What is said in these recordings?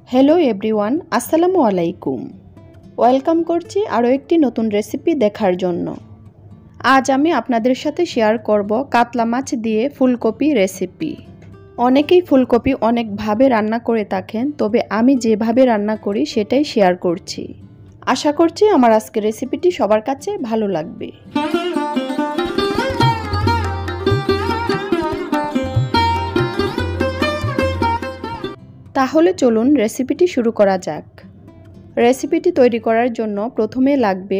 Hello everyone, আসসালামু আলাইকুম। Welcome করছি আরও একটি নতুন রেসিপি দেখার জন্য। আজ আমি আপনাদের সাথে শেয়ার করব কাতলা মাছ দিয়ে ফুলকপি রেসিপি। অনেকেই ফুলকপি অনেকভাবে রান্না করে থাকেন, তবে আমি যেভাবে রান্না করি সেটাই শেয়ার করছি। আশা করছি আমার আজকের রেসিপিটি সবার কাছে ভালো লাগবে। তাহলে চলুন রেসিপিটি শুরু করা যাক। রেসিপিটি তৈরি করার জন্য প্রথমে লাগবে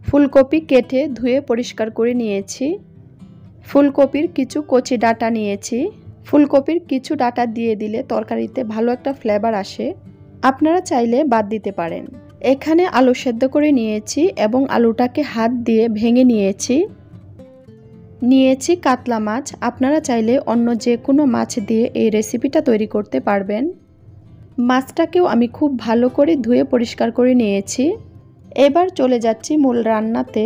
ফুলকপি কেটে ধুয়ে পরিষ্কার করে নিয়েছি। ফুলকপির কিছু কচি ডাঁটা নিয়েছি। ফুলকপির কিছু ডাঁটা দিয়ে দিলে তরকারিতে ভালো একটা ফ্লেভার আসে, আপনারা চাইলে বাদ দিতে পারেন। এখানে আলু সেদ্ধ করে নিয়েছি এবং আলুটাকে হাত দিয়ে ভেঙে নিয়েছি কাতলা মাছ। আপনারা চাইলে অন্য যে কোনো মাছ দিয়ে এই রেসিপিটা তৈরি করতে পারবেন। মাছটাকেও আমি খুব ভালো করে ধুয়ে পরিষ্কার করে নিয়েছি। এবার চলে যাচ্ছি মূল রান্নাতে।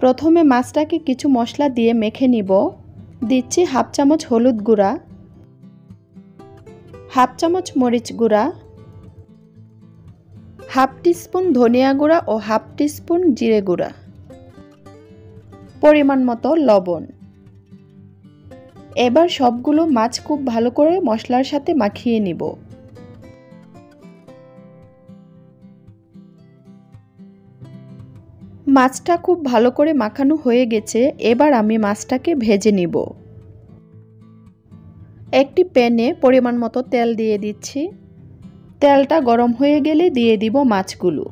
প্রথমে মাছটাকে কিছু মশলা দিয়ে মেখে নিব। দিচ্ছি হাফ চামচ হলুদ গুঁড়া, হাফ চামচ মরিচ গুঁড়া, হাফ টিস্পুন ধনিয়া গুঁড়া ও হাফ টিস্পুন জিরে গুঁড়া, পরিমাণ মতো লবণ। এবার সবগুলো মাছ খুব ভালো করে মশলার সাথে মাখিয়ে নিব। মাছটা খুব ভালো করে মাখানো হয়ে গেছে। এবার আমি মাছটাকে ভেজে নিব। একটি প্যানে পরিমাণ মতো তেল দিয়ে দিচ্ছি। তেলটা গরম হয়ে গেলে দিয়ে দিব মাছগুলো।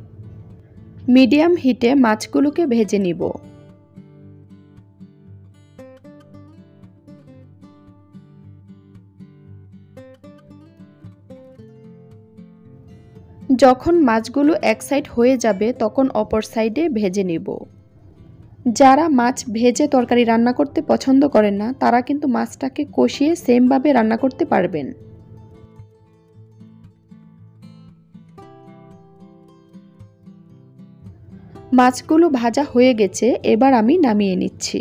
মিডিয়াম হিটে মাছগুলোকে ভেজে নিব। যখন মাছগুলো এক সাইড হয়ে যাবে তখন অপর সাইডে ভেজে নিব। যারা মাছ ভেজে তরকারি রান্না করতে পছন্দ করেন না, তারা কিন্তু মাছটাকে কষিয়ে সেমভাবে রান্না করতে পারবেন। মাছগুলো ভাজা হয়ে গেছে, এবার আমি নামিয়ে নিচ্ছি।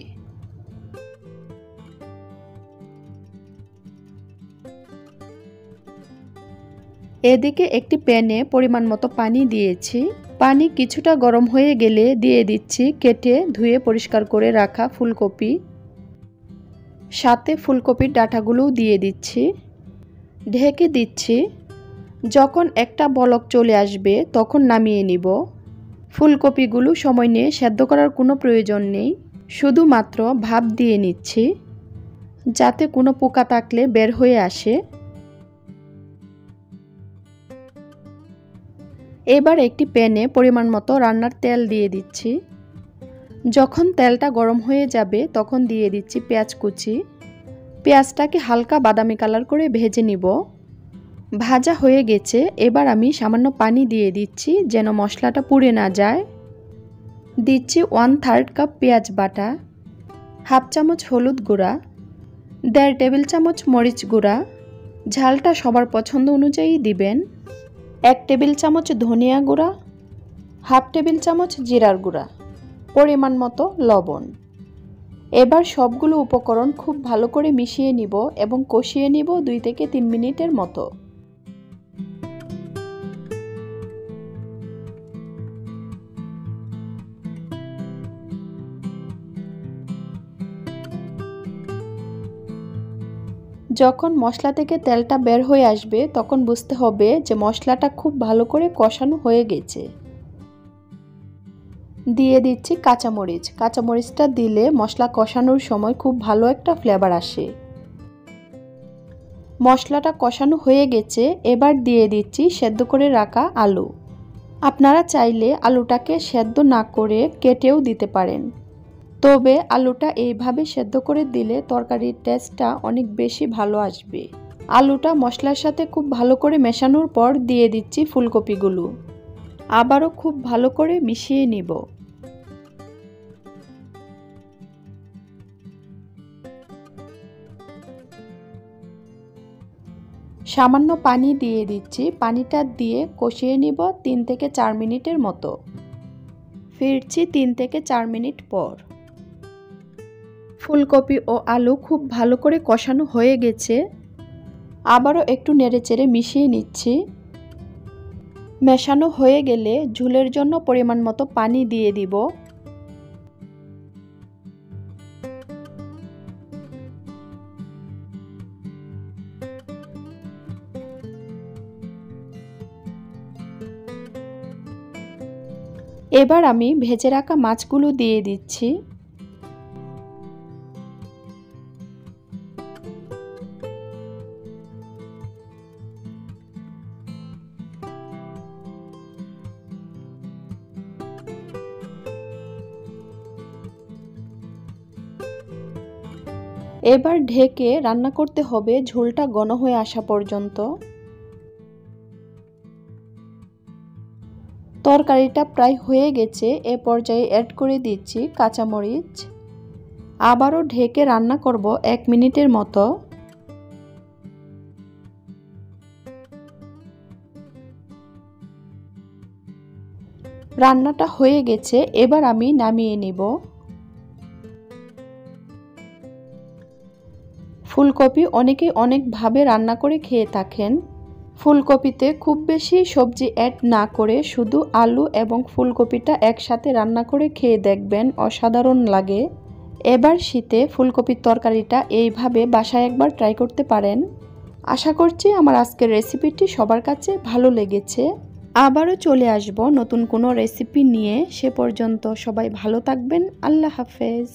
এদিকে একটি প্যানে পরিমাণ মতো পানি দিয়েছি। পানি কিছুটা গরম হয়ে গেলে দিয়ে দিচ্ছি কেটে ধুয়ে পরিষ্কার করে রাখা ফুলকপি। সাথে ফুলকপির ডাঁটাগুলোও দিয়ে দিচ্ছি। ঢেকে দিচ্ছি। যখন একটা বলক চলে আসবে তখন নামিয়ে নিব। ফুলকপিগুলো সময় নিয়ে সেদ্ধ করার কোনো প্রয়োজন নেই, শুধুমাত্র ভাপ দিয়ে নিচ্ছি যাতে কোনো পোকা থাকলে বের হয়ে আসে। এবার একটি প্যানে পরিমাণ মতো রান্নার তেল দিয়ে দিচ্ছি। যখন তেলটা গরম হয়ে যাবে তখন দিয়ে দিচ্ছি পেঁয়াজ কুচি। পেঁয়াজটাকে হালকা বাদামি কালার করে ভেজে নিব। ভাজা হয়ে গেছে, এবার আমি সামান্য পানি দিয়ে দিচ্ছি যেন মশলাটা পুড়ে না যায়। দিচ্ছি 1/3 কাপ পেঁয়াজ বাটা, হাফ চামচ হলুদ গুঁড়া, 1.5 টেবিল চামচ মরিচ গুঁড়া, ঝালটা সবার পছন্দ অনুযায়ী দিবেন, 1 টেবিল চামচ ধনিয়া গুঁড়া, হাফ টেবিল চামচ জিরার গুঁড়া, পরিমাণ মতো লবণ। এবার সবগুলো উপকরণ খুব ভালো করে মিশিয়ে নিব এবং কষিয়ে নিব 2 থেকে 3 মিনিটের মতো। যখন মশলা থেকে তেলটা বের হয়ে আসবে তখন বুঝতে হবে যে মশলাটা খুব ভালো করে কষানো হয়ে গেছে। দিয়ে দিচ্ছি কাঁচামরিচ। কাঁচামরিচটা দিলে মশলা কষানোর সময় খুব ভালো একটা ফ্লেভার আসে। মশলাটা কষানো হয়ে গেছে, এবার দিয়ে দিচ্ছি সেদ্ধ করে রাখা আলু। আপনারা চাইলে আলুটাকে সেদ্ধ না করে কেটেও দিতে পারেন, তবে আলুটা এইভাবে সেদ্ধ করে দিলে তরকারির টেস্টটা অনেক বেশি ভালো আসবে। আলুটা মশলার সাথে খুব ভালো করে মেশানোর পর দিয়ে দিচ্ছি ফুলকপিগুলো। আবারও খুব ভালো করে মিশিয়ে নিব। সামান্য পানি দিয়ে দিচ্ছি। পানিটা দিয়ে কষিয়ে নিব 3 থেকে 4 মিনিটের মতো। ফিরছি 3 থেকে 4 মিনিট পর। ফুলকপি ও আলু খুব ভালো করে কষানো হয়ে গেছে। আবারও একটু নেড়েচেড়ে মিশিয়ে নিচ্ছি। মেশানো হয়ে গেলে ঝোলের জন্য পরিমাণ মতো পানি দিয়ে দিব। এবার আমি ভেজে রাখা মাছগুলো দিয়ে দিচ্ছি। এবার ঢেকে রান্না করতে হবে ঝোলটা ঘন হয়ে আসা পর্যন্ত। তরকারিটা প্রায় হয়ে গেছে, এ পর্যায়ে অ্যাড করে দিচ্ছি কাঁচামরিচ। আবারও ঢেকে রান্না করব 1 মিনিটের মতো। রান্নাটা হয়ে গেছে, এবার আমি নামিয়ে নিব। ফুলকপি অনেকেই অনেকভাবে রান্না করে খেয়ে থাকেন। ফুলকপিতে খুব বেশি সবজি অ্যাড না করে শুধু আলু এবং ফুলকপিটা একসাথে রান্না করে খেয়ে দেখবেন, অসাধারণ লাগে। এবার শীতে ফুলকপির তরকারিটা এইভাবে বাসায় একবার ট্রাই করতে পারেন। আশা করছি আমার আজকের রেসিপিটি সবার কাছে ভালো লেগেছে। আবারও চলে আসব নতুন কোনো রেসিপি নিয়ে। সে পর্যন্ত সবাই ভালো থাকবেন। আল্লাহ হাফেজ।